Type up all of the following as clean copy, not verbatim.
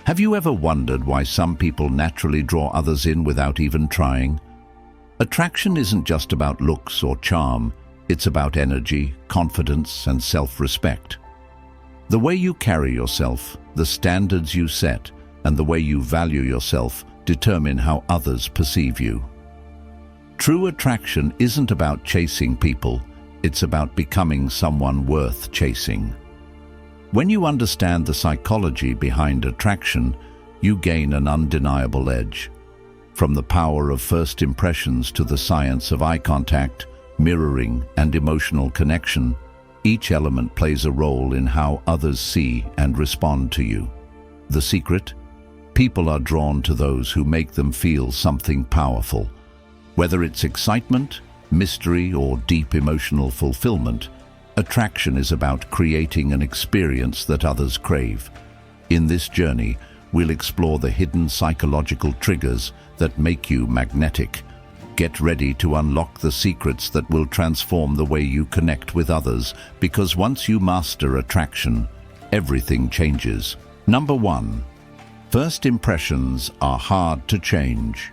Have you ever wondered why some people naturally draw others in without even trying? Attraction isn't just about looks or charm, it's about energy, confidence, and self-respect. The way you carry yourself, the standards you set, and the way you value yourself determine how others perceive you. True attraction isn't about chasing people, it's about becoming someone worth chasing. When you understand the psychology behind attraction, you gain an undeniable edge. From the power of first impressions to the science of eye contact, mirroring, and emotional connection, each element plays a role in how others see and respond to you. The secret? People are drawn to those who make them feel something powerful. Whether it's excitement, mystery, or deep emotional fulfillment, attraction is about creating an experience that others crave. In this journey, we'll explore the hidden psychological triggers that make you magnetic. Get ready to unlock the secrets that will transform the way you connect with others, because once you master attraction, everything changes. Number 1. First impressions are hard to change.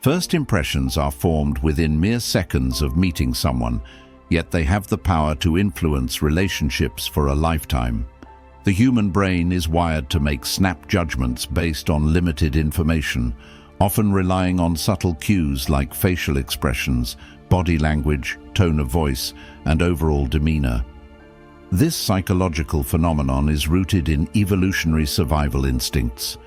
First impressions are formed within mere seconds of meeting someone, yet they have the power to influence relationships for a lifetime. The human brain is wired to make snap judgments based on limited information, often relying on subtle cues like facial expressions, body language, tone of voice, and overall demeanor. This psychological phenomenon is rooted in evolutionary survival instincts.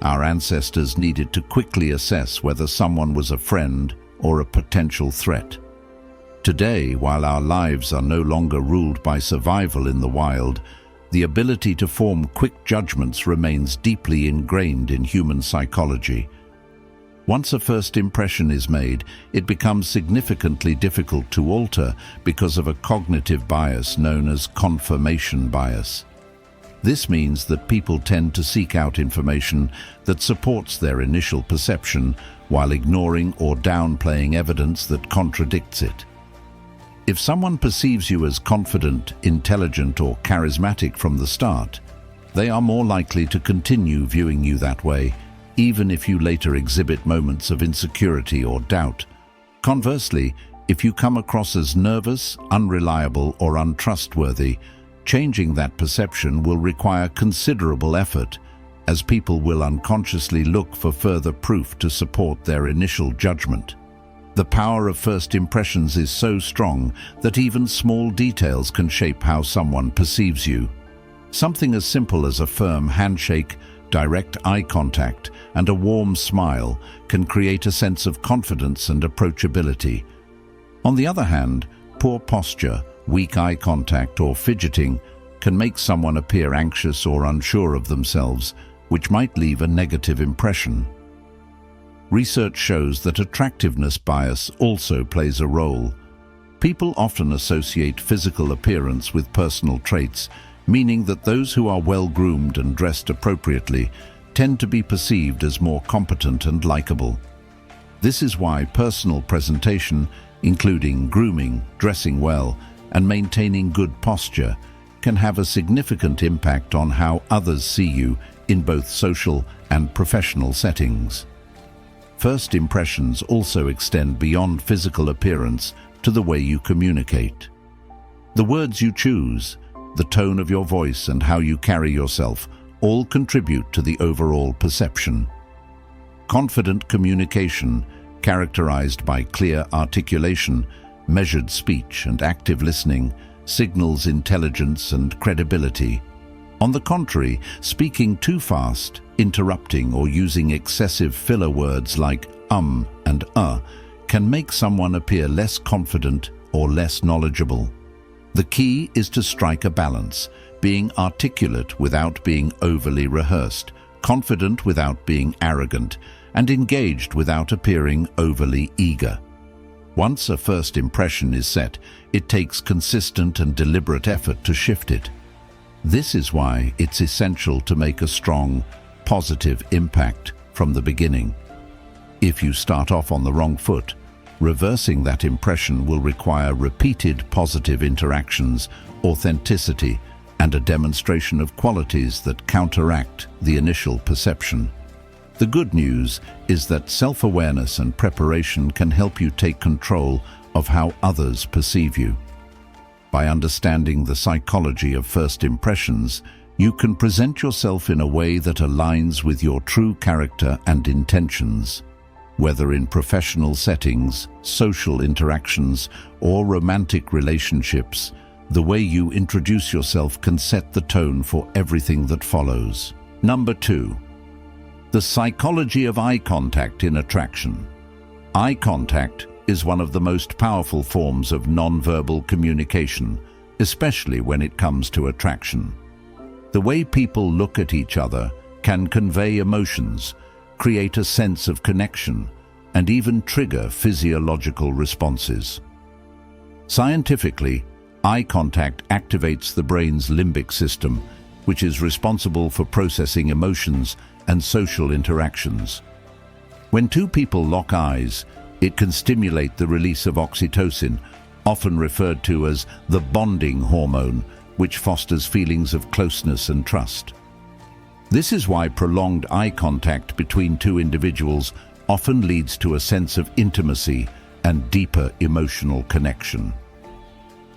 Our ancestors needed to quickly assess whether someone was a friend or a potential threat. Today, while our lives are no longer ruled by survival in the wild, the ability to form quick judgments remains deeply ingrained in human psychology. Once a first impression is made, it becomes significantly difficult to alter because of a cognitive bias known as confirmation bias. This means that people tend to seek out information that supports their initial perception while ignoring or downplaying evidence that contradicts it. If someone perceives you as confident, intelligent, or charismatic from the start, they are more likely to continue viewing you that way, even if you later exhibit moments of insecurity or doubt. Conversely, if you come across as nervous, unreliable, or untrustworthy, changing that perception will require considerable effort, as people will unconsciously look for further proof to support their initial judgment. The power of first impressions is so strong that even small details can shape how someone perceives you. Something as simple as a firm handshake, direct eye contact, and a warm smile can create a sense of confidence and approachability. On the other hand, poor posture, weak eye contact, or fidgeting can make someone appear anxious or unsure of themselves, which might leave a negative impression. Research shows that attractiveness bias also plays a role. People often associate physical appearance with personal traits, meaning that those who are well-groomed and dressed appropriately tend to be perceived as more competent and likable. This is why personal presentation, including grooming, dressing well, and maintaining good posture, can have a significant impact on how others see you in both social and professional settings. First impressions also extend beyond physical appearance to the way you communicate. The words you choose, the tone of your voice, and how you carry yourself all contribute to the overall perception. Confident communication, characterized by clear articulation, measured speech, and active listening, signals intelligence and credibility. On the contrary, speaking too fast, interrupting, or using excessive filler words like and can make someone appear less confident or less knowledgeable. The key is to strike a balance, being articulate without being overly rehearsed, confident without being arrogant, and engaged without appearing overly eager. Once a first impression is set, it takes consistent and deliberate effort to shift it. This is why it's essential to make a strong, positive impact from the beginning. If you start off on the wrong foot, reversing that impression will require repeated positive interactions, authenticity, and a demonstration of qualities that counteract the initial perception. The good news is that self-awareness and preparation can help you take control of how others perceive you. By understanding the psychology of first impressions, you can present yourself in a way that aligns with your true character and intentions. Whether in professional settings, social interactions, or romantic relationships, the way you introduce yourself can set the tone for everything that follows. Number 2. The psychology of eye contact in attraction. Eye contact is one of the most powerful forms of non-verbal communication, especially when it comes to attraction. The way people look at each other can convey emotions, create a sense of connection, and even trigger physiological responses. Scientifically, eye contact activates the brain's limbic system, which is responsible for processing emotions and social interactions. When two people lock eyes, it can stimulate the release of oxytocin, often referred to as the bonding hormone, which fosters feelings of closeness and trust. This is why prolonged eye contact between two individuals often leads to a sense of intimacy and deeper emotional connection.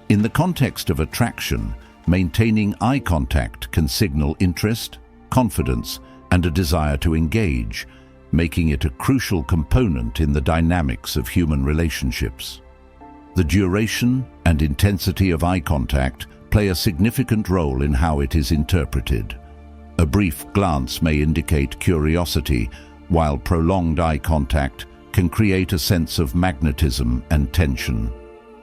In the context of attraction, maintaining eye contact can signal interest, confidence, and a desire to engage, making it a crucial component in the dynamics of human relationships. The duration and intensity of eye contact play a significant role in how it is interpreted. A brief glance may indicate curiosity, while prolonged eye contact can create a sense of magnetism and tension.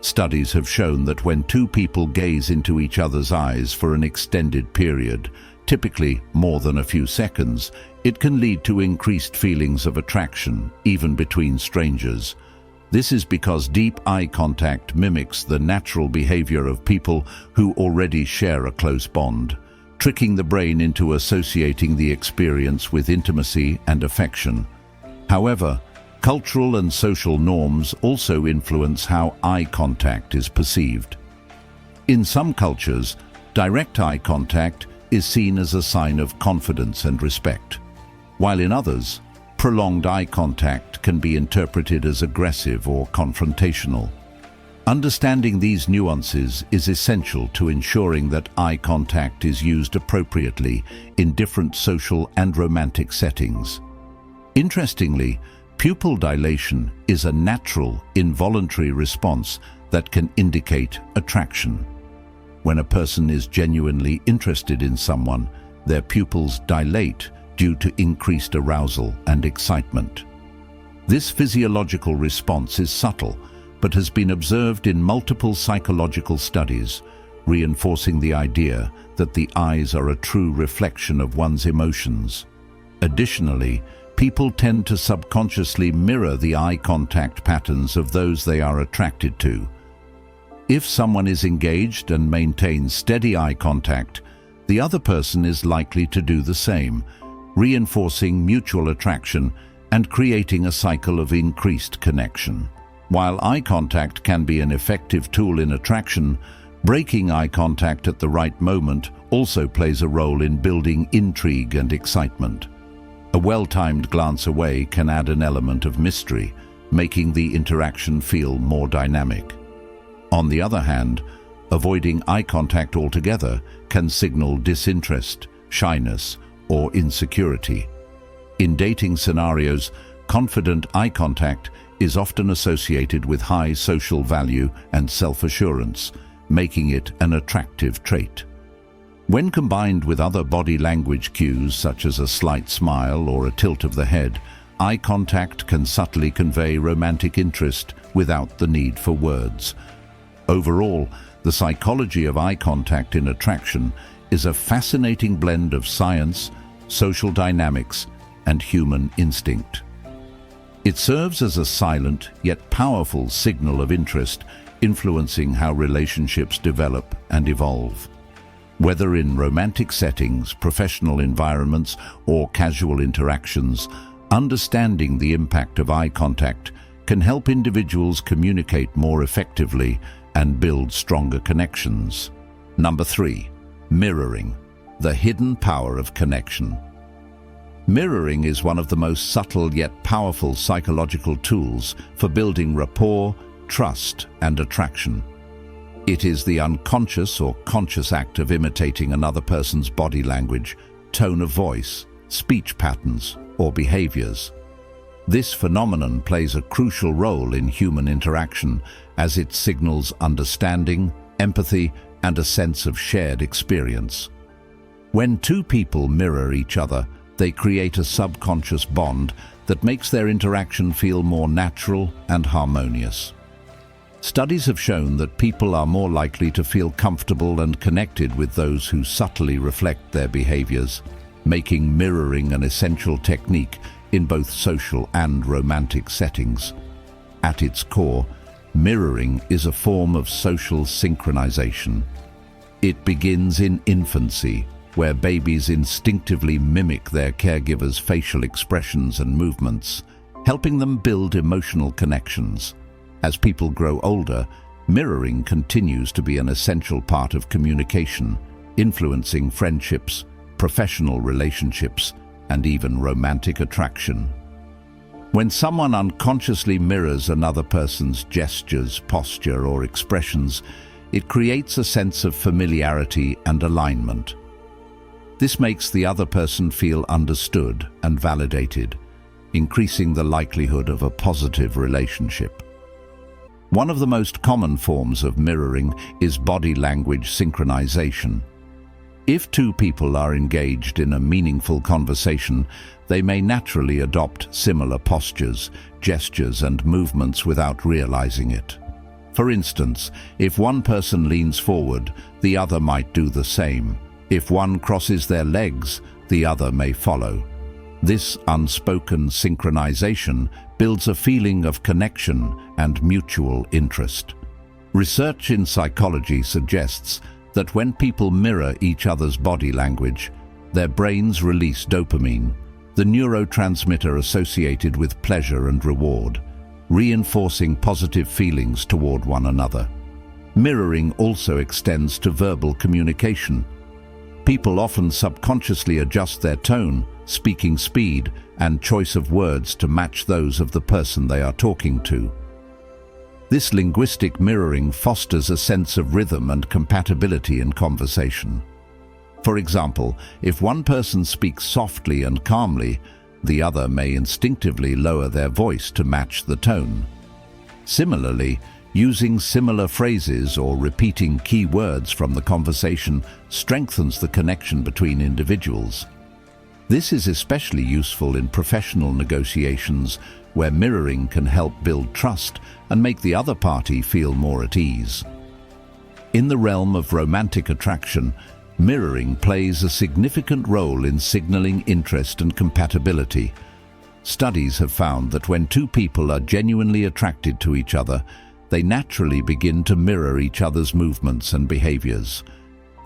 Studies have shown that when two people gaze into each other's eyes for an extended period, typically more than a few seconds, it can lead to increased feelings of attraction, even between strangers. This is because deep eye contact mimics the natural behavior of people who already share a close bond, tricking the brain into associating the experience with intimacy and affection. However, cultural and social norms also influence how eye contact is perceived. In some cultures, direct eye contact is seen as a sign of confidence and respect, while in others, prolonged eye contact can be interpreted as aggressive or confrontational. Understanding these nuances is essential to ensuring that eye contact is used appropriately in different social and romantic settings. Interestingly, pupil dilation is a natural, involuntary response that can indicate attraction. When a person is genuinely interested in someone, their pupils dilate due to increased arousal and excitement. This physiological response is subtle, but has been observed in multiple psychological studies, reinforcing the idea that the eyes are a true reflection of one's emotions. Additionally, people tend to subconsciously mirror the eye contact patterns of those they are attracted to. If someone is engaged and maintains steady eye contact, the other person is likely to do the same, reinforcing mutual attraction and creating a cycle of increased connection. While eye contact can be an effective tool in attraction, breaking eye contact at the right moment also plays a role in building intrigue and excitement. A well-timed glance away can add an element of mystery, making the interaction feel more dynamic. On the other hand, avoiding eye contact altogether can signal disinterest, shyness, or insecurity. In dating scenarios, confident eye contact is often associated with high social value and self-assurance, making it an attractive trait. When combined with other body language cues such as a slight smile or a tilt of the head, eye contact can subtly convey romantic interest without the need for words. Overall, the psychology of eye contact in attraction is a fascinating blend of science, social dynamics, and human instinct. It serves as a silent yet powerful signal of interest, influencing how relationships develop and evolve. Whether in romantic settings, professional environments, or casual interactions, understanding the impact of eye contact can help individuals communicate more effectively and build stronger connections. Number 3. Mirroring, the hidden power of connection. Mirroring is one of the most subtle yet powerful psychological tools for building rapport, trust, and attraction. It is the unconscious or conscious act of imitating another person's body language, tone of voice, speech patterns, or behaviors. This phenomenon plays a crucial role in human interaction as it signals understanding, empathy, and a sense of shared experience. When two people mirror each other, they create a subconscious bond that makes their interaction feel more natural and harmonious. Studies have shown that people are more likely to feel comfortable and connected with those who subtly reflect their behaviors, making mirroring an essential technique in both social and romantic settings. At its core, mirroring is a form of social synchronization. It begins in infancy, where babies instinctively mimic their caregivers' facial expressions and movements, helping them build emotional connections. As people grow older, mirroring continues to be an essential part of communication, influencing friendships, professional relationships, and even romantic attraction. When someone unconsciously mirrors another person's gestures, posture, or expressions, it creates a sense of familiarity and alignment. This makes the other person feel understood and validated, increasing the likelihood of a positive relationship. One of the most common forms of mirroring is body language synchronization. If two people are engaged in a meaningful conversation, they may naturally adopt similar postures, gestures, and movements without realizing it. For instance, if one person leans forward, the other might do the same. If one crosses their legs, the other may follow. This unspoken synchronization builds a feeling of connection and mutual interest. Research in psychology suggests that when people mirror each other's body language, their brains release dopamine, the neurotransmitter associated with pleasure and reward, reinforcing positive feelings toward one another. Mirroring also extends to verbal communication. People often subconsciously adjust their tone, speaking speed, and choice of words to match those of the person they are talking to. This linguistic mirroring fosters a sense of rhythm and compatibility in conversation. For example, if one person speaks softly and calmly, the other may instinctively lower their voice to match the tone. Similarly, using similar phrases or repeating key words from the conversation strengthens the connection between individuals. This is especially useful in professional negotiations, where mirroring can help build trust and make the other party feel more at ease. In the realm of romantic attraction, mirroring plays a significant role in signaling interest and compatibility. Studies have found that when two people are genuinely attracted to each other, they naturally begin to mirror each other's movements and behaviors.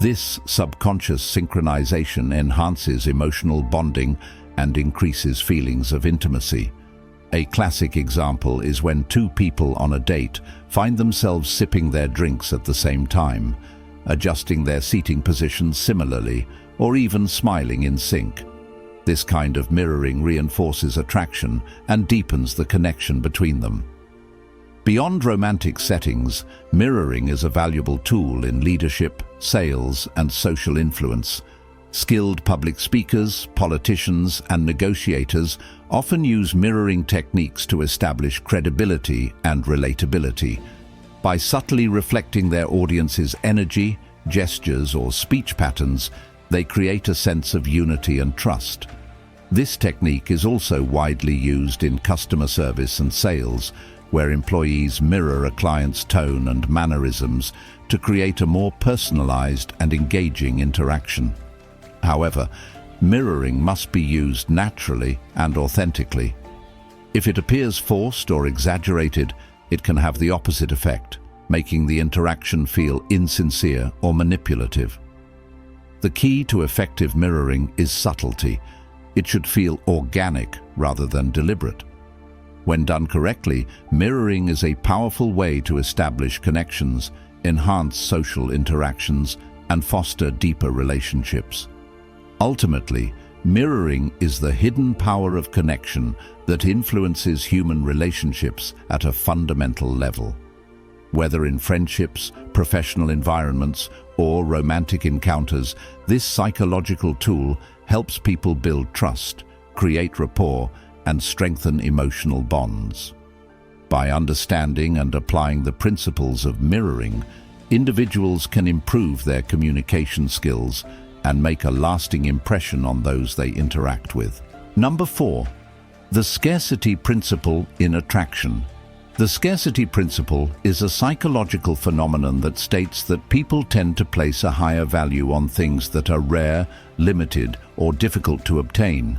This subconscious synchronization enhances emotional bonding and increases feelings of intimacy. A classic example is when two people on a date find themselves sipping their drinks at the same time, adjusting their seating positions similarly, or even smiling in sync. This kind of mirroring reinforces attraction and deepens the connection between them. Beyond romantic settings, mirroring is a valuable tool in leadership, sales, and social influence. Skilled public speakers, politicians, and negotiators often use mirroring techniques to establish credibility and relatability. By subtly reflecting their audience's energy, gestures, or speech patterns, they create a sense of unity and trust. This technique is also widely used in customer service and sales, where employees mirror a client's tone and mannerisms to create a more personalized and engaging interaction. However, mirroring must be used naturally and authentically. If it appears forced or exaggerated, it can have the opposite effect, making the interaction feel insincere or manipulative. The key to effective mirroring is subtlety. It should feel organic rather than deliberate. When done correctly, mirroring is a powerful way to establish connections, enhance social interactions, and foster deeper relationships. Ultimately, mirroring is the hidden power of connection that influences human relationships at a fundamental level. Whether in friendships, professional environments, or romantic encounters, this psychological tool helps people build trust, create rapport, and strengthen emotional bonds. By understanding and applying the principles of mirroring, individuals can improve their communication skills and make a lasting impression on those they interact with. Number 4. The scarcity principle in attraction. The scarcity principle is a psychological phenomenon that states that people tend to place a higher value on things that are rare, limited, or difficult to obtain.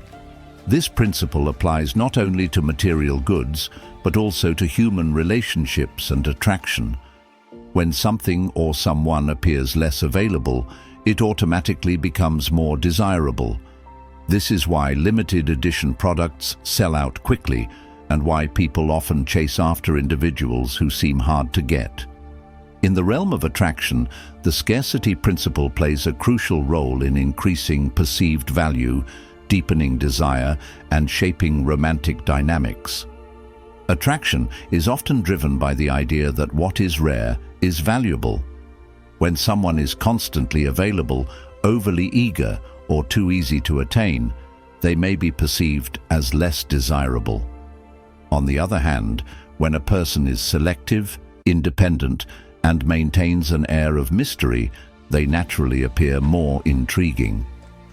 This principle applies not only to material goods, but also to human relationships and attraction. When something or someone appears less available, it automatically becomes more desirable. This is why limited edition products sell out quickly, and why people often chase after individuals who seem hard to get. In the realm of attraction, the scarcity principle plays a crucial role in increasing perceived value, deepening desire, and shaping romantic dynamics. Attraction is often driven by the idea that what is rare is valuable. When someone is constantly available, overly eager, or too easy to attain, they may be perceived as less desirable. On the other hand, when a person is selective, independent, and maintains an air of mystery, they naturally appear more intriguing.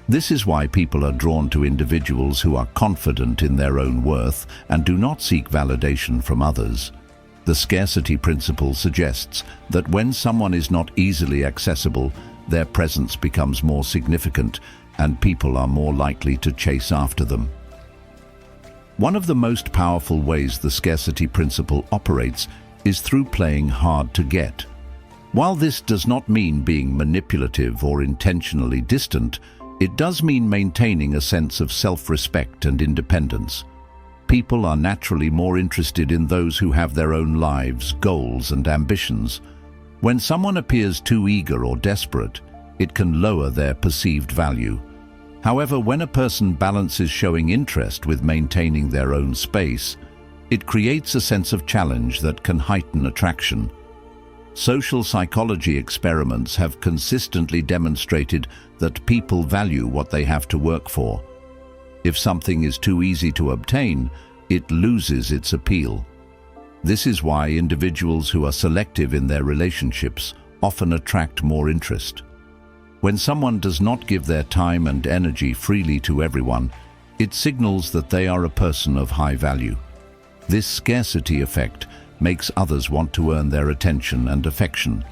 This is why people are drawn to individuals who are confident in their own worth and do not seek validation from others. The scarcity principle suggests that when someone is not easily accessible, their presence becomes more significant and people are more likely to chase after them. One of the most powerful ways the scarcity principle operates is through playing hard to get. While this does not mean being manipulative or intentionally distant, it does mean maintaining a sense of self-respect and independence. People are naturally more interested in those who have their own lives, goals, and ambitions. When someone appears too eager or desperate, it can lower their perceived value. However, when a person balances showing interest with maintaining their own space, it creates a sense of challenge that can heighten attraction. Social psychology experiments have consistently demonstrated that people value what they have to work for. If something is too easy to obtain, it loses its appeal. This is why individuals who are selective in their relationships often attract more interest. When someone does not give their time and energy freely to everyone, it signals that they are a person of high value. This scarcity effect makes others want to earn their attention and affection.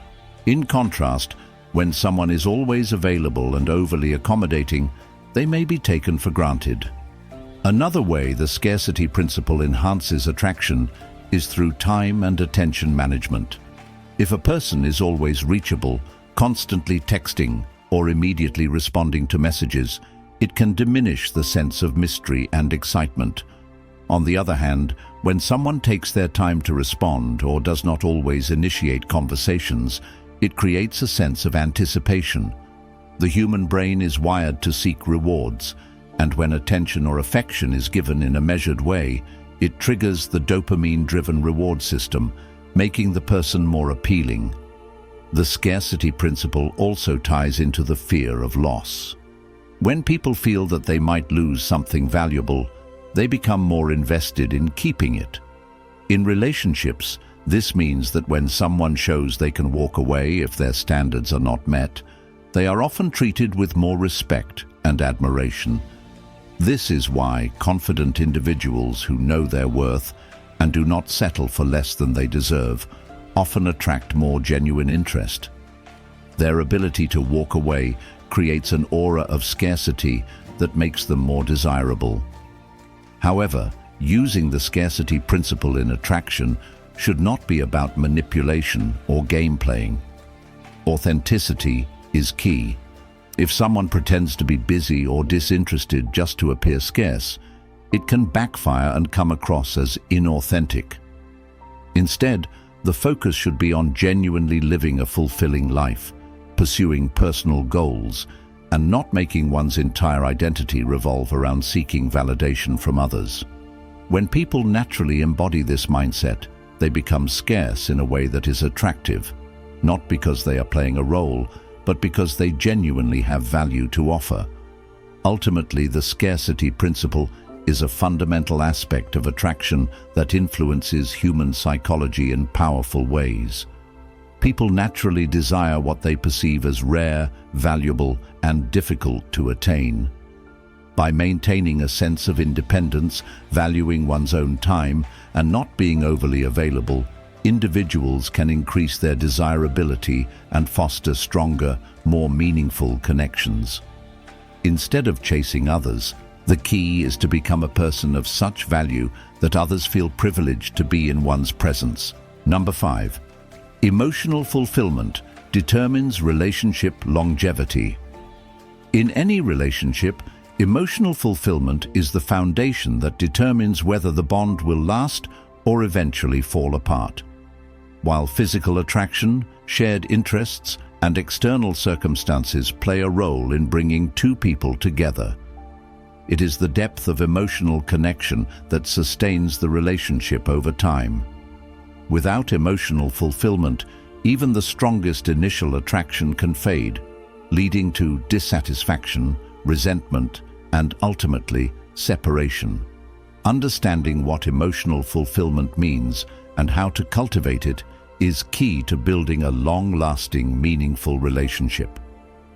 In contrast, when someone is always available and overly accommodating, they may be taken for granted. Another way the scarcity principle enhances attraction is through time and attention management. If a person is always reachable, constantly texting, or immediately responding to messages, it can diminish the sense of mystery and excitement. On the other hand, when someone takes their time to respond or does not always initiate conversations, it creates a sense of anticipation. The human brain is wired to seek rewards, and when attention or affection is given in a measured way, it triggers the dopamine-driven reward system, making the person more appealing. The scarcity principle also ties into the fear of loss. When people feel that they might lose something valuable, they become more invested in keeping it. In relationships, this means that when someone shows they can walk away if their standards are not met, they are often treated with more respect and admiration. This is why confident individuals who know their worth and do not settle for less than they deserve often attract more genuine interest. Their ability to walk away creates an aura of scarcity that makes them more desirable. However, using the scarcity principle in attraction should not be about manipulation or game playing. Authenticity is key. If someone pretends to be busy or disinterested just to appear scarce, it can backfire and come across as inauthentic. Instead, the focus should be on genuinely living a fulfilling life, pursuing personal goals, and not making one's entire identity revolve around seeking validation from others. When people naturally embody this mindset, they become scarce in a way that is attractive, not because they are playing a role, but because they genuinely have value to offer. Ultimately, the scarcity principle is a fundamental aspect of attraction that influences human psychology in powerful ways. People naturally desire what they perceive as rare, valuable, and difficult to attain. By maintaining a sense of independence, valuing one's own time, and not being overly available, individuals can increase their desirability and foster stronger, more meaningful connections. Instead of chasing others, the key is to become a person of such value that others feel privileged to be in one's presence. Number 5. Emotional fulfillment determines relationship longevity. In any relationship, emotional fulfillment is the foundation that determines whether the bond will last or eventually fall apart. While physical attraction, shared interests, and external circumstances play a role in bringing two people together, it is the depth of emotional connection that sustains the relationship over time. Without emotional fulfillment, even the strongest initial attraction can fade, leading to dissatisfaction, resentment, and ultimately separation. Understanding what emotional fulfillment means and how to cultivate it is key to building a long-lasting, meaningful relationship.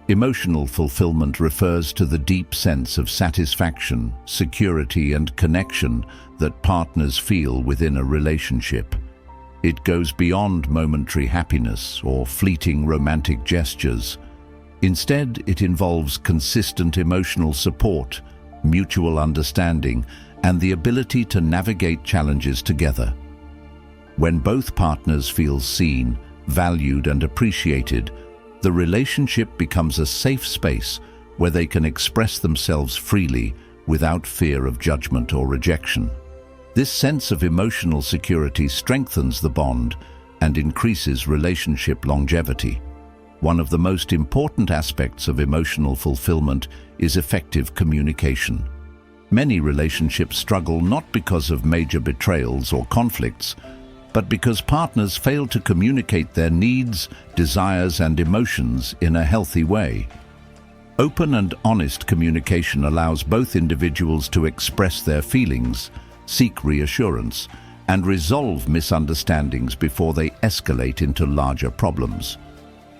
Emotional fulfillment refers to the deep sense of satisfaction, security, and connection that partners feel within a relationship. It goes beyond momentary happiness or fleeting romantic gestures. Instead, it involves consistent emotional support, mutual understanding, and the ability to navigate challenges together. When both partners feel seen, valued, and appreciated, the relationship becomes a safe space where they can express themselves freely without fear of judgment or rejection. This sense of emotional security strengthens the bond and increases relationship longevity. One of the most important aspects of emotional fulfillment is effective communication. Many relationships struggle not because of major betrayals or conflicts, but because partners fail to communicate their needs, desires, and emotions in a healthy way. Open and honest communication allows both individuals to express their feelings, seek reassurance, and resolve misunderstandings before they escalate into larger problems.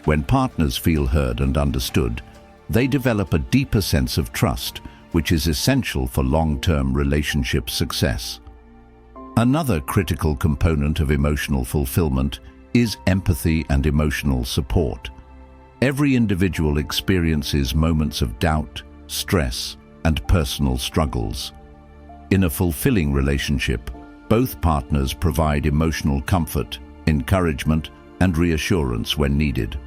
When partners feel heard and understood, they develop a deeper sense of trust, which is essential for long-term relationship success. Another critical component of emotional fulfillment is empathy and emotional support. Every individual experiences moments of doubt, stress, and personal struggles. In a fulfilling relationship, both partners provide emotional comfort, encouragement, and reassurance when needed.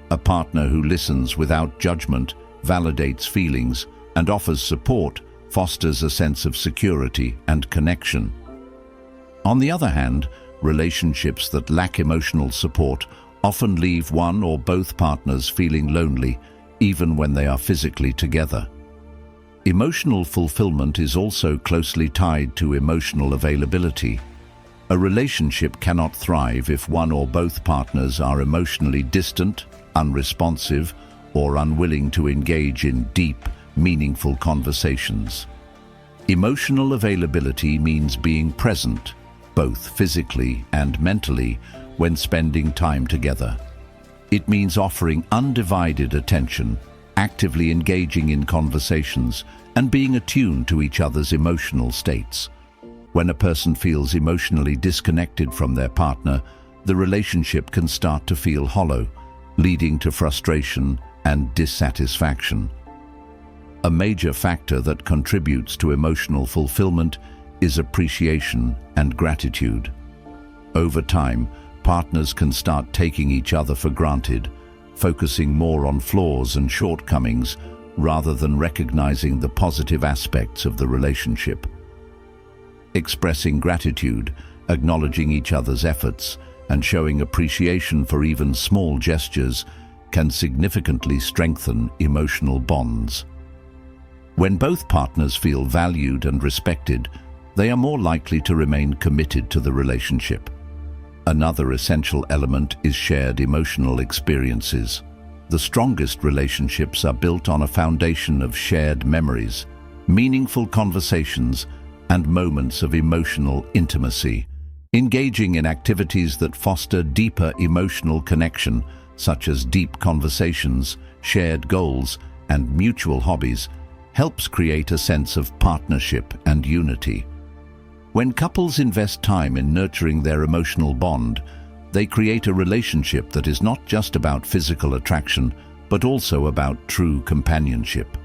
A partner who listens without judgment, validates feelings, and offers support fosters a sense of security and connection. On the other hand, relationships that lack emotional support often leave one or both partners feeling lonely, even when they are physically together. Emotional fulfillment is also closely tied to emotional availability. A relationship cannot thrive if one or both partners are emotionally distant, unresponsive, or unwilling to engage in deep, meaningful conversations. Emotional availability means being present, both physically and mentally, when spending time together. It means offering undivided attention, actively engaging in conversations, and being attuned to each other's emotional states. When a person feels emotionally disconnected from their partner, the relationship can start to feel hollow, leading to frustration and dissatisfaction. A major factor that contributes to emotional fulfillment is appreciation and gratitude. Over time, partners can start taking each other for granted, focusing more on flaws and shortcomings rather than recognizing the positive aspects of the relationship. Expressing gratitude, acknowledging each other's efforts, and showing appreciation for even small gestures can significantly strengthen emotional bonds. When both partners feel valued and respected, they are more likely to remain committed to the relationship. Another essential element is shared emotional experiences. The strongest relationships are built on a foundation of shared memories, meaningful conversations, and moments of emotional intimacy. Engaging in activities that foster deeper emotional connection, such as deep conversations, shared goals, and mutual hobbies, helps create a sense of partnership and unity. When couples invest time in nurturing their emotional bond, they create a relationship that is not just about physical attraction, but also about true companionship.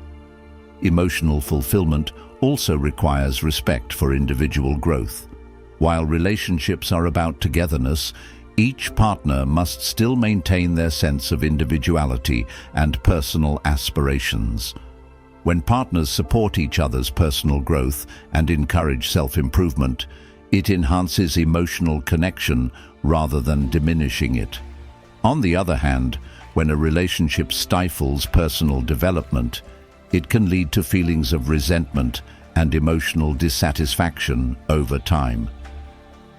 Emotional fulfillment also requires respect for individual growth. While relationships are about togetherness, each partner must still maintain their sense of individuality and personal aspirations. When partners support each other's personal growth and encourage self-improvement, it enhances emotional connection rather than diminishing it. On the other hand, when a relationship stifles personal development, it can lead to feelings of resentment and emotional dissatisfaction over time.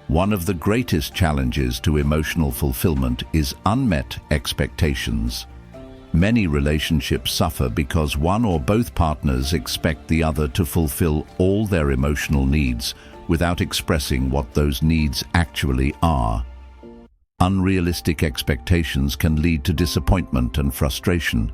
One of the greatest challenges to emotional fulfillment is unmet expectations. Many relationships suffer because one or both partners expect the other to fulfill all their emotional needs without expressing what those needs actually are. Unrealistic expectations can lead to disappointment and frustration.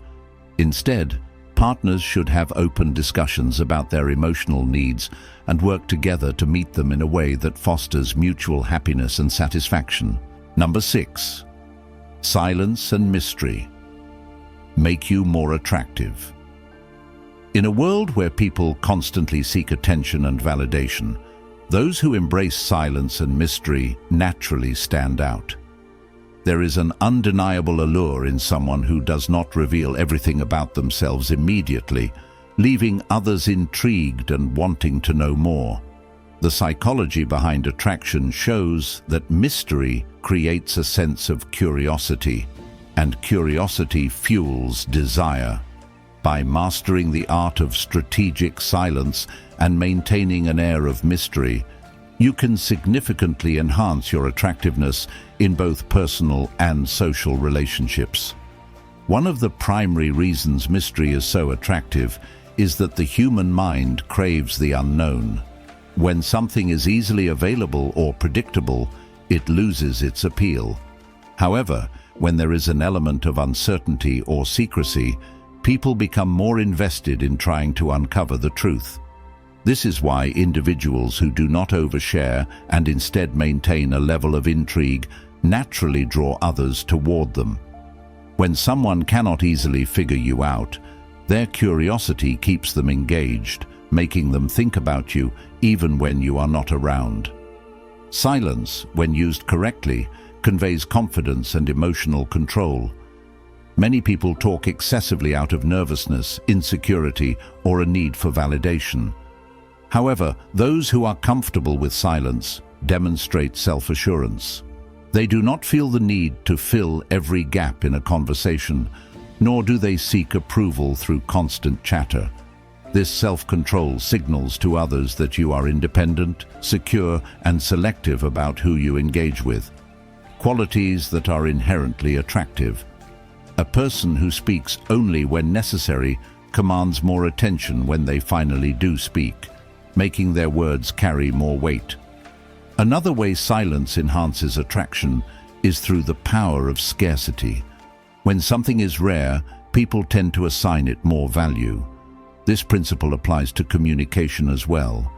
Instead, partners should have open discussions about their emotional needs and work together to meet them in a way that fosters mutual happiness and satisfaction. Number 6. Silence and mystery make you more attractive. In a world where people constantly seek attention and validation, those who embrace silence and mystery naturally stand out. There is an undeniable allure in someone who does not reveal everything about themselves immediately, leaving others intrigued and wanting to know more. The psychology behind attraction shows that mystery creates a sense of curiosity, and curiosity fuels desire. By mastering the art of strategic silence and maintaining an air of mystery, you can significantly enhance your attractiveness in both personal and social relationships. One of the primary reasons mystery is so attractive is that the human mind craves the unknown. When something is easily available or predictable, it loses its appeal. However, when there is an element of uncertainty or secrecy, people become more invested in trying to uncover the truth. This is why individuals who do not overshare and instead maintain a level of intrigue naturally draw others toward them. When someone cannot easily figure you out, their curiosity keeps them engaged, making them think about you even when you are not around. Silence, when used correctly, conveys confidence and emotional control. Many people talk excessively out of nervousness, insecurity, or a need for validation. However, those who are comfortable with silence demonstrate self-assurance. They do not feel the need to fill every gap in a conversation, nor do they seek approval through constant chatter. This self-control signals to others that you are independent, secure, and selective about who you engage with. Qualities that are inherently attractive. A person who speaks only when necessary commands more attention when they finally do speak, making their words carry more weight. Another way silence enhances attraction is through the power of scarcity. When something is rare, people tend to assign it more value. This principle applies to communication as well.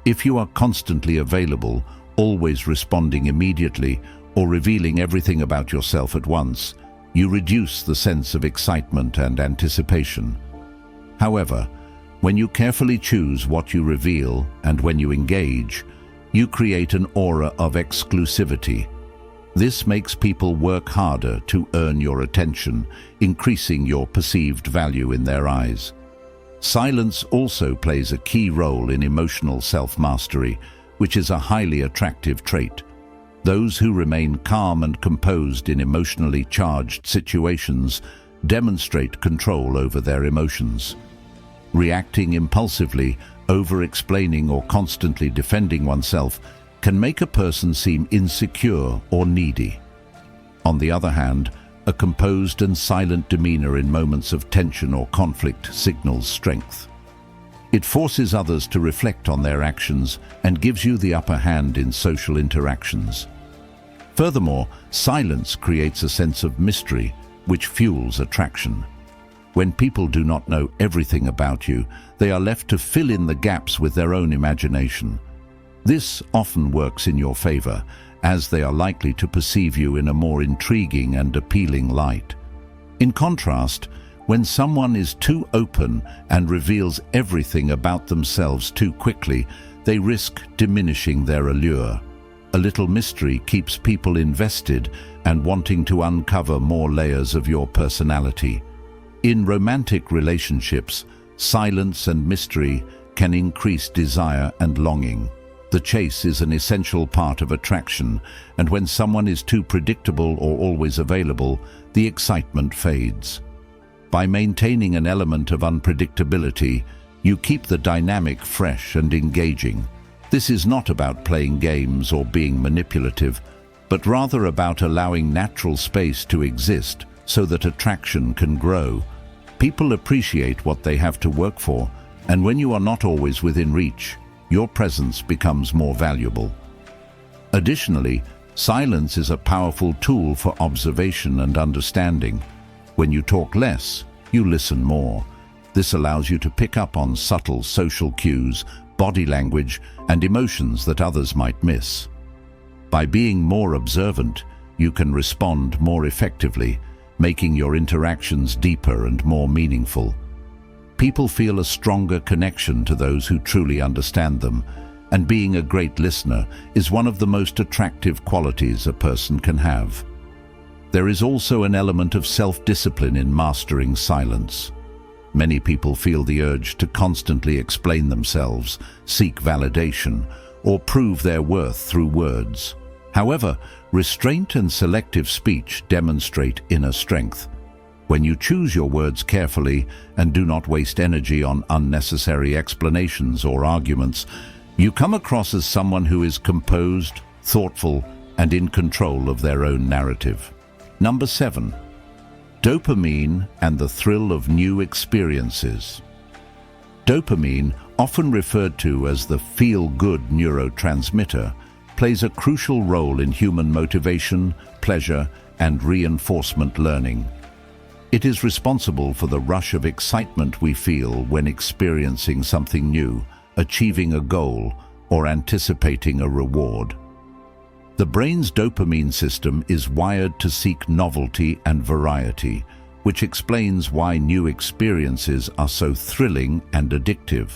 If you are constantly available, always responding immediately, or revealing everything about yourself at once, you reduce the sense of excitement and anticipation. However, when you carefully choose what you reveal and when you engage, you create an aura of exclusivity. This makes people work harder to earn your attention, increasing your perceived value in their eyes. Silence also plays a key role in emotional self-mastery, which is a highly attractive trait. Those who remain calm and composed in emotionally charged situations demonstrate control over their emotions. Reacting impulsively, over-explaining or constantly defending oneself can make a person seem insecure or needy. On the other hand, a composed and silent demeanor in moments of tension or conflict signals strength. It forces others to reflect on their actions and gives you the upper hand in social interactions. Furthermore, silence creates a sense of mystery, which fuels attraction. When people do not know everything about you, they are left to fill in the gaps with their own imagination. This often works in your favor, as they are likely to perceive you in a more intriguing and appealing light. In contrast, when someone is too open and reveals everything about themselves too quickly, they risk diminishing their allure. A little mystery keeps people invested and wanting to uncover more layers of your personality. In romantic relationships, silence and mystery can increase desire and longing. The chase is an essential part of attraction, and when someone is too predictable or always available, the excitement fades. By maintaining an element of unpredictability, you keep the dynamic fresh and engaging. This is not about playing games or being manipulative, but rather about allowing natural space to exist so that attraction can grow. People appreciate what they have to work for, and when you are not always within reach, your presence becomes more valuable. Additionally, silence is a powerful tool for observation and understanding. When you talk less, you listen more. This allows you to pick up on subtle social cues, body language, and emotions that others might miss. By being more observant, you can respond more effectively, making your interactions deeper and more meaningful. People feel a stronger connection to those who truly understand them, and being a great listener is one of the most attractive qualities a person can have. There is also an element of self-discipline in mastering silence. Many people feel the urge to constantly explain themselves, seek validation, or prove their worth through words. However, restraint and selective speech demonstrate inner strength. When you choose your words carefully and do not waste energy on unnecessary explanations or arguments, you come across as someone who is composed, thoughtful, and in control of their own narrative. Number 7. Dopamine and the thrill of new experiences. Dopamine, often referred to as the feel-good neurotransmitter, plays a crucial role in human motivation, pleasure, and reinforcement learning. It is responsible for the rush of excitement we feel when experiencing something new, achieving a goal, or anticipating a reward. The brain's dopamine system is wired to seek novelty and variety, which explains why new experiences are so thrilling and addictive.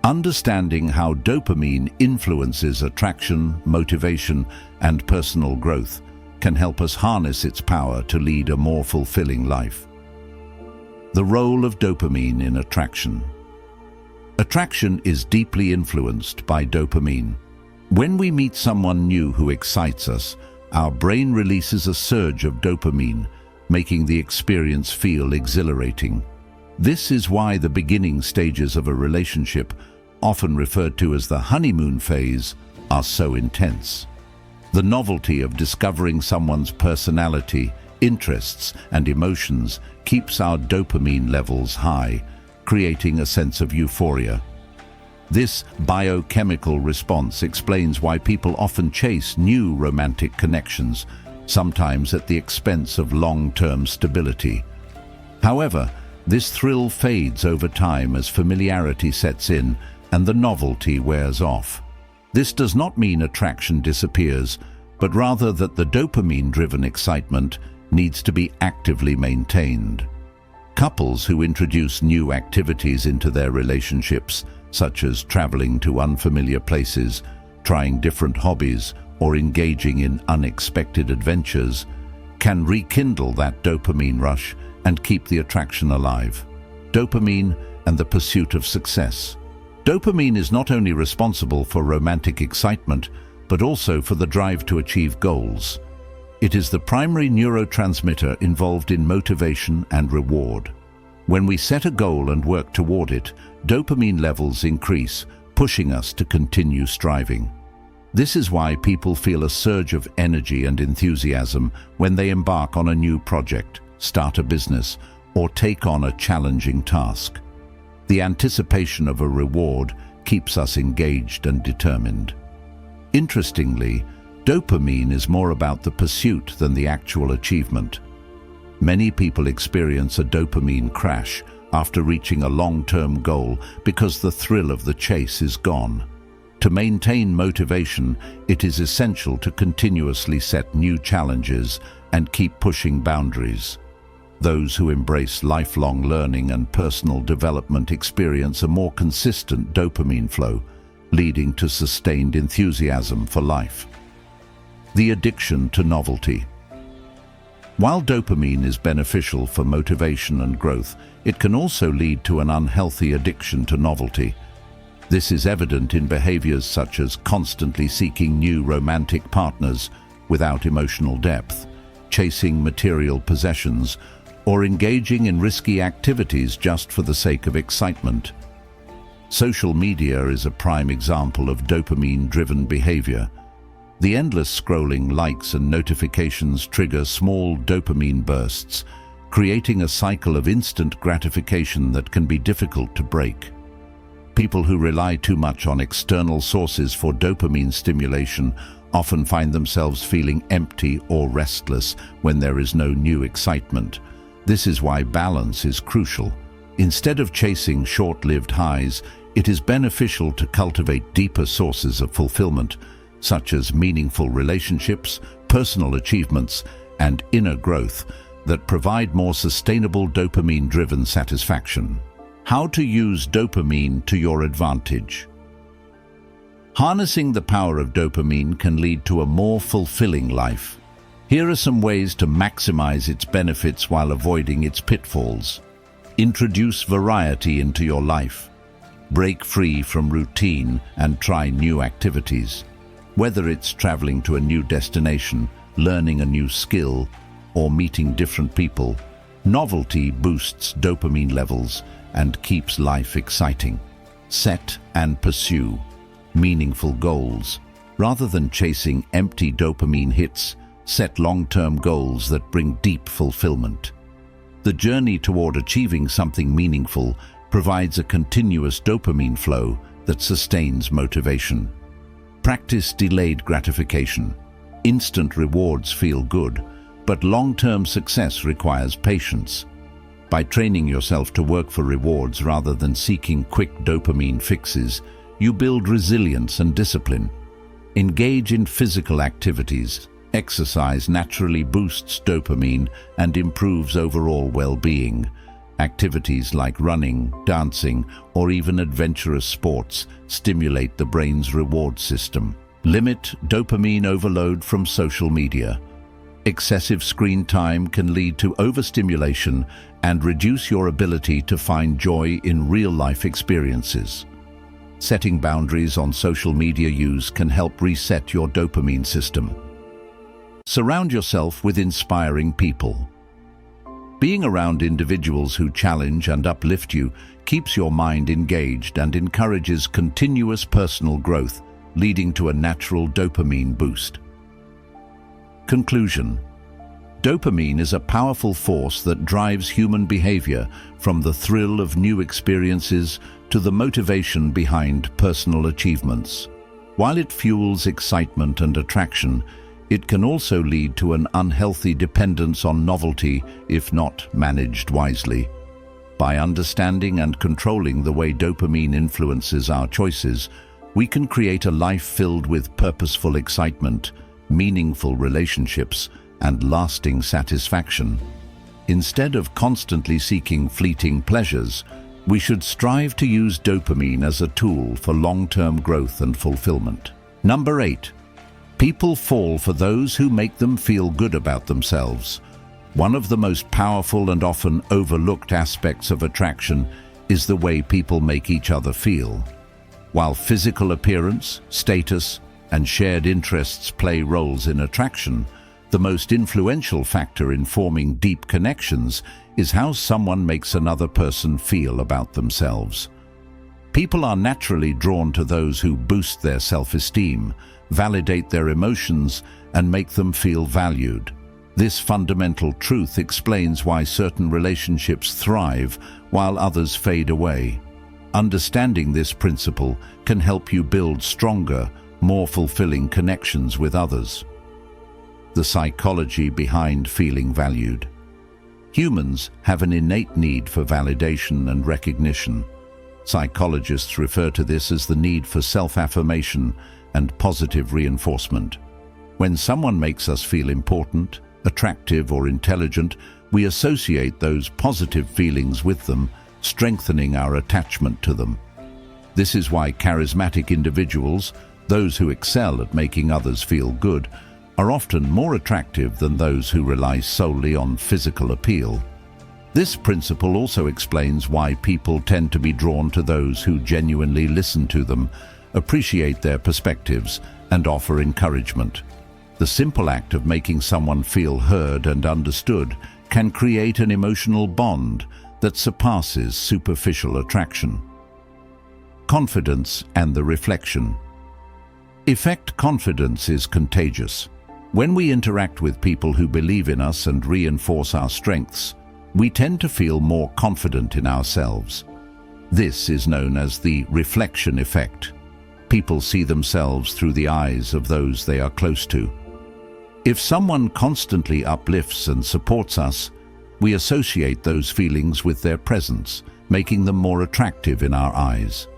Understanding how dopamine influences attraction, motivation, and personal growth can help us harness its power to lead a more fulfilling life. The role of dopamine in attraction. Attraction is deeply influenced by dopamine. When we meet someone new who excites us, our brain releases a surge of dopamine, making the experience feel exhilarating. This is why the beginning stages of a relationship, often referred to as the honeymoon phase, are so intense. The novelty of discovering someone's personality, interests, and emotions keeps our dopamine levels high, creating a sense of euphoria. This biochemical response explains why people often chase new romantic connections, sometimes at the expense of long-term stability. However, this thrill fades over time as familiarity sets in and the novelty wears off. This does not mean attraction disappears, but rather that the dopamine-driven excitement needs to be actively maintained. Couples who introduce new activities into their relationships, such as traveling to unfamiliar places, trying different hobbies, or engaging in unexpected adventures, can rekindle that dopamine rush and keep the attraction alive. Dopamine and the pursuit of success. Dopamine is not only responsible for romantic excitement, but also for the drive to achieve goals. It is the primary neurotransmitter involved in motivation and reward. When we set a goal and work toward it, dopamine levels increase, pushing us to continue striving. This is why people feel a surge of energy and enthusiasm when they embark on a new project, start a business, or take on a challenging task. The anticipation of a reward keeps us engaged and determined. Interestingly, dopamine is more about the pursuit than the actual achievement. Many people experience a dopamine crash after reaching a long-term goal because the thrill of the chase is gone. To maintain motivation, it is essential to continuously set new challenges and keep pushing boundaries. Those who embrace lifelong learning and personal development experience a more consistent dopamine flow, leading to sustained enthusiasm for life. The addiction to novelty. While dopamine is beneficial for motivation and growth, it can also lead to an unhealthy addiction to novelty. This is evident in behaviors such as constantly seeking new romantic partners without emotional depth, chasing material possessions, or engaging in risky activities just for the sake of excitement. Social media is a prime example of dopamine-driven behavior. The endless scrolling, likes and notifications trigger small dopamine bursts, creating a cycle of instant gratification that can be difficult to break. People who rely too much on external sources for dopamine stimulation often find themselves feeling empty or restless when there is no new excitement. This is why balance is crucial. Instead of chasing short-lived highs, it is beneficial to cultivate deeper sources of fulfillment, such as meaningful relationships, personal achievements, and inner growth that provide more sustainable dopamine-driven satisfaction. How to use dopamine to your advantage. Harnessing the power of dopamine can lead to a more fulfilling life. Here are some ways to maximize its benefits while avoiding its pitfalls. Introduce variety into your life. Break free from routine and try new activities. Whether it's traveling to a new destination, learning a new skill, or meeting different people, novelty boosts dopamine levels and keeps life exciting. Set and pursue meaningful goals. Rather than chasing empty dopamine hits, set long-term goals that bring deep fulfillment. The journey toward achieving something meaningful provides a continuous dopamine flow that sustains motivation. Practice delayed gratification. Instant rewards feel good, but long-term success requires patience. By training yourself to work for rewards rather than seeking quick dopamine fixes, you build resilience and discipline. Engage in physical activities. Exercise naturally boosts dopamine and improves overall well-being. Activities like running, dancing, or even adventurous sports stimulate the brain's reward system. Limit dopamine overload from social media. Excessive screen time can lead to overstimulation and reduce your ability to find joy in real-life experiences. Setting boundaries on social media use can help reset your dopamine system. Surround yourself with inspiring people. Being around individuals who challenge and uplift you keeps your mind engaged and encourages continuous personal growth, leading to a natural dopamine boost. Conclusion. Dopamine is a powerful force that drives human behavior, from the thrill of new experiences to the motivation behind personal achievements. While it fuels excitement and attraction, it can also lead to an unhealthy dependence on novelty if not managed wisely. By understanding and controlling the way dopamine influences our choices, we can create a life filled with purposeful excitement, meaningful relationships, and lasting satisfaction. Instead of constantly seeking fleeting pleasures, we should strive to use dopamine as a tool for long-term growth and fulfillment. Number 8. People fall for those who make them feel good about themselves. One of the most powerful and often overlooked aspects of attraction is the way people make each other feel. While physical appearance, status, and shared interests play roles in attraction, the most influential factor in forming deep connections is how someone makes another person feel about themselves. People are naturally drawn to those who boost their self-esteem, validate their emotions, and make them feel valued. This fundamental truth explains why certain relationships thrive while others fade away. Understanding this principle can help you build stronger, more fulfilling connections with others. The psychology behind feeling valued. Humans have an innate need for validation and recognition. Psychologists refer to this as the need for self-affirmation and positive reinforcement. When someone makes us feel important, attractive, or intelligent, we associate those positive feelings with them, strengthening our attachment to them. This is why charismatic individuals, those who excel at making others feel good, are often more attractive than those who rely solely on physical appeal. This principle also explains why people tend to be drawn to those who genuinely listen to them, appreciate their perspectives, and offer encouragement. The simple act of making someone feel heard and understood can create an emotional bond that surpasses superficial attraction. Confidence and the reflection. Effect confidence is contagious. When we interact with people who believe in us and reinforce our strengths, we tend to feel more confident in ourselves. This is known as the reflection effect. People see themselves through the eyes of those they are close to. If someone constantly uplifts and supports us, we associate those feelings with their presence, making them more attractive in our eyes.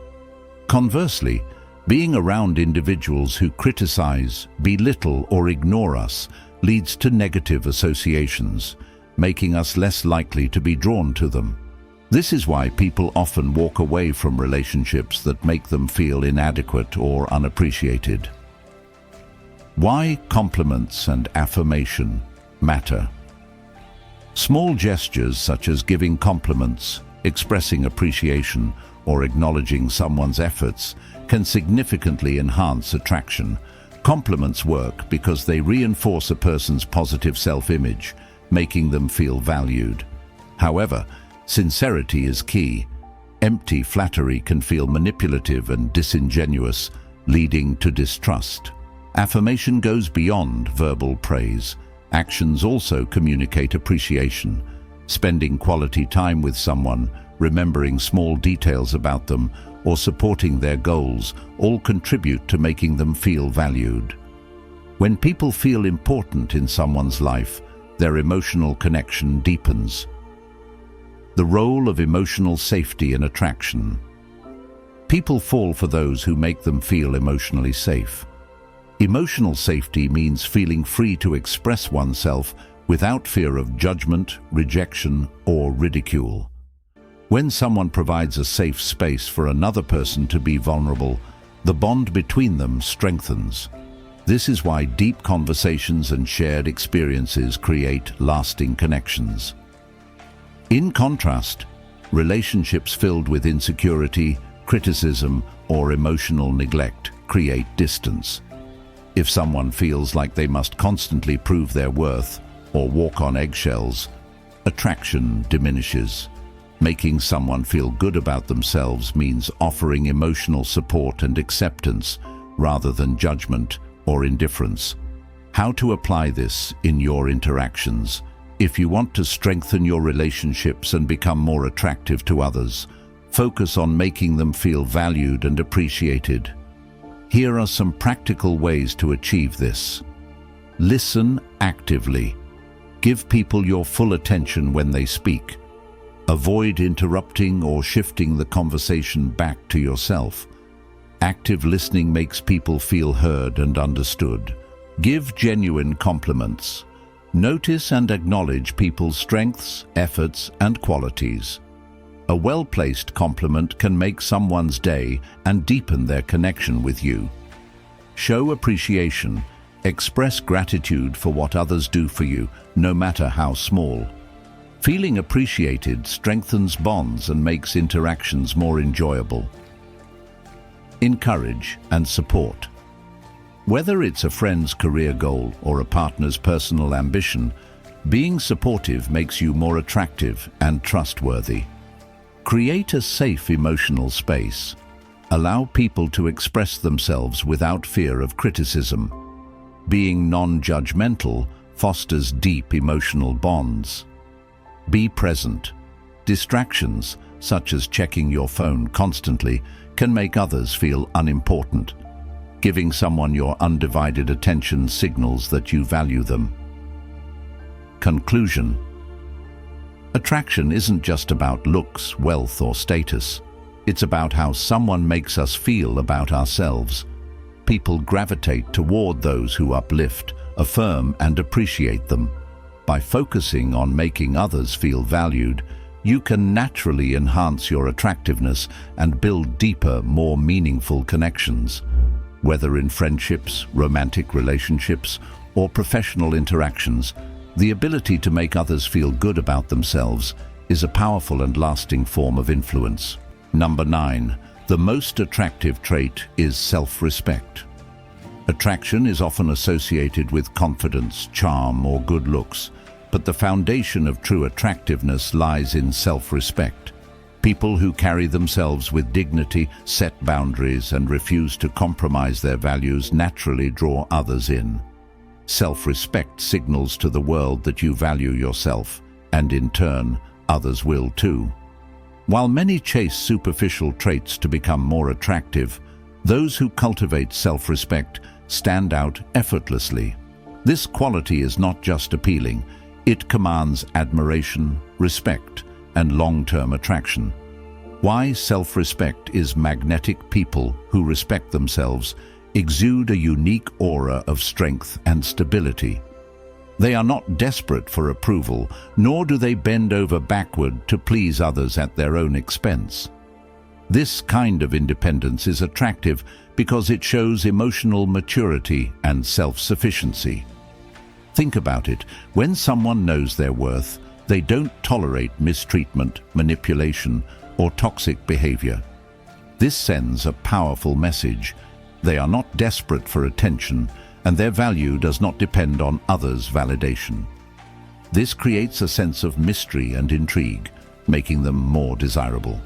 Conversely, being around individuals who criticize, belittle, or ignore us leads to negative associations, making us less likely to be drawn to them. This is why people often walk away from relationships that make them feel inadequate or unappreciated. Why compliments and affirmation matter. Small gestures such as giving compliments, expressing appreciation, or acknowledging someone's efforts can significantly enhance attraction. Compliments work because they reinforce a person's positive self-image, making them feel valued. However, sincerity is key. Empty flattery can feel manipulative and disingenuous, leading to distrust. Affirmation goes beyond verbal praise. Actions also communicate appreciation. Spending quality time with someone, remembering small details about them, or supporting their goals all contribute to making them feel valued. When people feel important in someone's life, their emotional connection deepens. The role of emotional safety in attraction. People fall for those who make them feel emotionally safe. Emotional safety means feeling free to express oneself without fear of judgment, rejection, or ridicule. When someone provides a safe space for another person to be vulnerable, the bond between them strengthens. This is why deep conversations and shared experiences create lasting connections. In contrast, relationships filled with insecurity, criticism, or emotional neglect create distance. If someone feels like they must constantly prove their worth or walk on eggshells, attraction diminishes. Making someone feel good about themselves means offering emotional support and acceptance rather than judgment or indifference. How to apply this in your interactions? If you want to strengthen your relationships and become more attractive to others, focus on making them feel valued and appreciated. Here are some practical ways to achieve this. Listen actively. Give people your full attention when they speak. Avoid interrupting or shifting the conversation back to yourself. Active listening makes people feel heard and understood. Give genuine compliments. Notice and acknowledge people's strengths, efforts, and qualities. A well-placed compliment can make someone's day and deepen their connection with you. Show appreciation. Express gratitude for what others do for you, no matter how small. Feeling appreciated strengthens bonds and makes interactions more enjoyable. Encourage and support. Whether it's a friend's career goal or a partner's personal ambition, being supportive makes you more attractive and trustworthy. Create a safe emotional space. Allow people to express themselves without fear of criticism. Being non-judgmental fosters deep emotional bonds. Be present. Distractions, such as checking your phone constantly, can make others feel unimportant. Giving someone your undivided attention signals that you value them. Conclusion. Attraction isn't just about looks, wealth, or status. It's about how someone makes us feel about ourselves. People gravitate toward those who uplift, affirm, and appreciate them. By focusing on making others feel valued, you can naturally enhance your attractiveness and build deeper, more meaningful connections. Whether in friendships, romantic relationships, or professional interactions, the ability to make others feel good about themselves is a powerful and lasting form of influence. Number 9. The most attractive trait is self-respect. Attraction is often associated with confidence, charm, or good looks, but the foundation of true attractiveness lies in self-respect. People who carry themselves with dignity, set boundaries, and refuse to compromise their values naturally draw others in. Self-respect signals to the world that you value yourself, and in turn, others will too. While many chase superficial traits to become more attractive, those who cultivate self-respect stand out effortlessly. This quality is not just appealing, it commands admiration, respect, and long-term attraction. Why self-respect is magnetic. People who respect themselves exude a unique aura of strength and stability. They are not desperate for approval, nor do they bend over backward to please others at their own expense. This kind of independence is attractive because it shows emotional maturity and self-sufficiency. Think about it. When someone knows their worth, they don't tolerate mistreatment, manipulation, or toxic behavior. This sends a powerful message. They are not desperate for attention, and their value does not depend on others' validation. This creates a sense of mystery and intrigue, making them more desirable.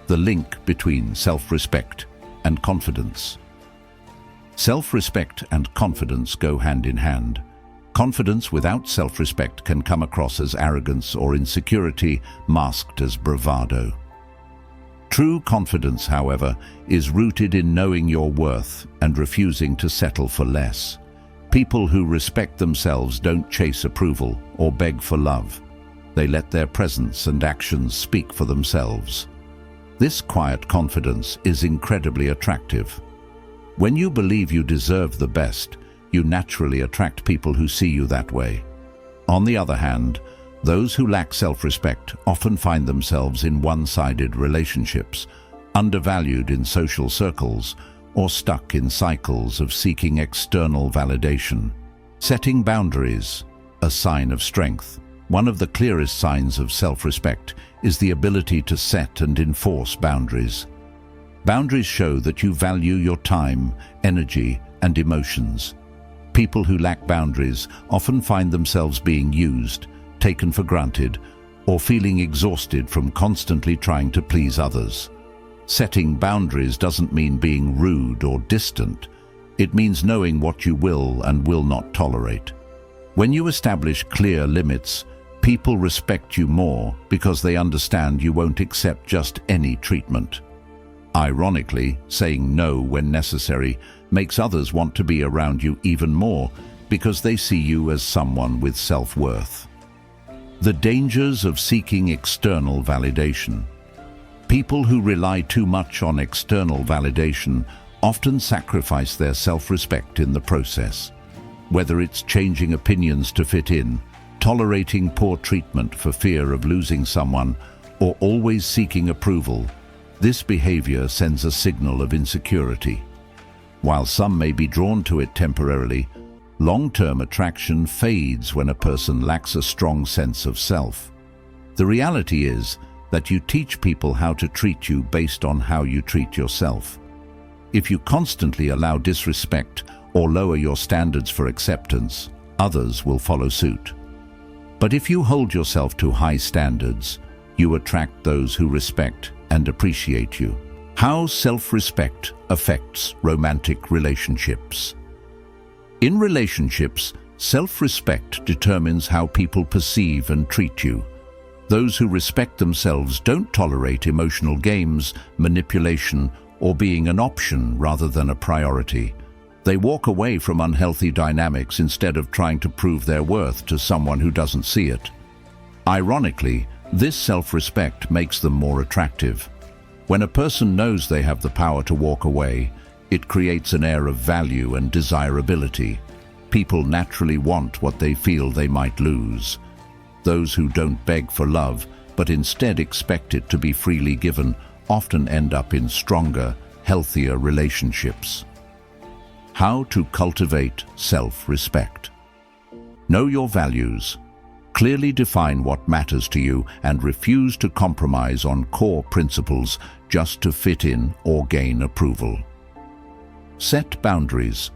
The link between self-respect and confidence. Self-respect and confidence go hand in hand. Confidence without self-respect can come across as arrogance or insecurity, masked as bravado. True confidence, however, is rooted in knowing your worth and refusing to settle for less. People who respect themselves don't chase approval or beg for love. They let their presence and actions speak for themselves. This quiet confidence is incredibly attractive. When you believe you deserve the best, you naturally attract people who see you that way. On the other hand, those who lack self-respect often find themselves in one-sided relationships, undervalued in social circles, or stuck in cycles of seeking external validation. Setting boundaries, a sign of strength. One of the clearest signs of self-respect is the ability to set and enforce boundaries. Boundaries show that you value your time, energy, and emotions. People who lack boundaries often find themselves being used, taken for granted, or feeling exhausted from constantly trying to please others. Setting boundaries doesn't mean being rude or distant. It means knowing what you will and will not tolerate. When you establish clear limits, people respect you more because they understand you won't accept just any treatment. Ironically, saying no when necessary makes others want to be around you even more because they see you as someone with self-worth. The dangers of seeking external validation. People who rely too much on external validation often sacrifice their self-respect in the process. Whether it's changing opinions to fit in, tolerating poor treatment for fear of losing someone, or always seeking approval, this behavior sends a signal of insecurity. While some may be drawn to it temporarily, long-term attraction fades when a person lacks a strong sense of self. The reality is that you teach people how to treat you based on how you treat yourself. If you constantly allow disrespect or lower your standards for acceptance, others will follow suit. But if you hold yourself to high standards, you attract those who respect and appreciate you. How self-respect affects romantic relationships. In relationships, self-respect determines how people perceive and treat you. Those who respect themselves don't tolerate emotional games, manipulation, or being an option rather than a priority. They walk away from unhealthy dynamics instead of trying to prove their worth to someone who doesn't see it. Ironically, this self-respect makes them more attractive. When a person knows they have the power to walk away, it creates an air of value and desirability. People naturally want what they feel they might lose. Those who don't beg for love, but instead expect it to be freely given, often end up in stronger, healthier relationships. How to cultivate self-respect. Know your values. Clearly define what matters to you and refuse to compromise on core principles just to fit in or gain approval. Set boundaries.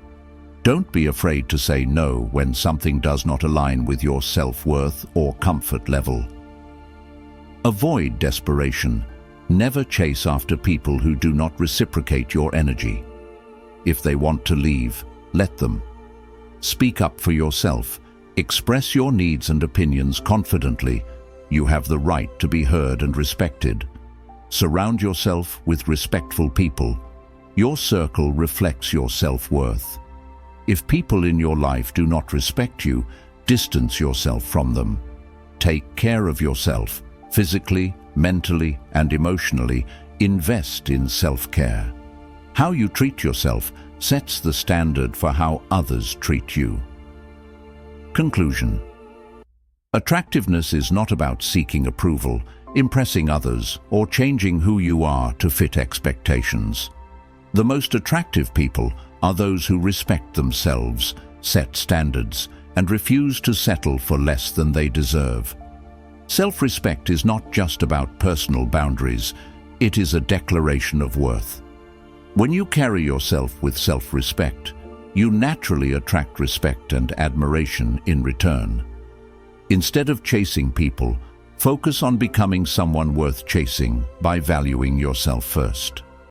Don't be afraid to say no when something does not align with your self-worth or comfort level. Avoid desperation. Never chase after people who do not reciprocate your energy. If they want to leave, let them. Speak up for yourself. Express your needs and opinions confidently. You have the right to be heard and respected. Surround yourself with respectful people. Your circle reflects your self-worth. If people in your life do not respect you, distance yourself from them. Take care of yourself, physically, mentally, and emotionally. Invest in self-care. How you treat yourself sets the standard for how others treat you. Conclusion. Attractiveness is not about seeking approval, impressing others, or changing who you are to fit expectations. The most attractive people are those who respect themselves, set standards, and refuse to settle for less than they deserve. Self-respect is not just about personal boundaries, it is a declaration of worth. When you carry yourself with self-respect, you naturally attract respect and admiration in return. Instead of chasing people, focus on becoming someone worth chasing by valuing yourself first.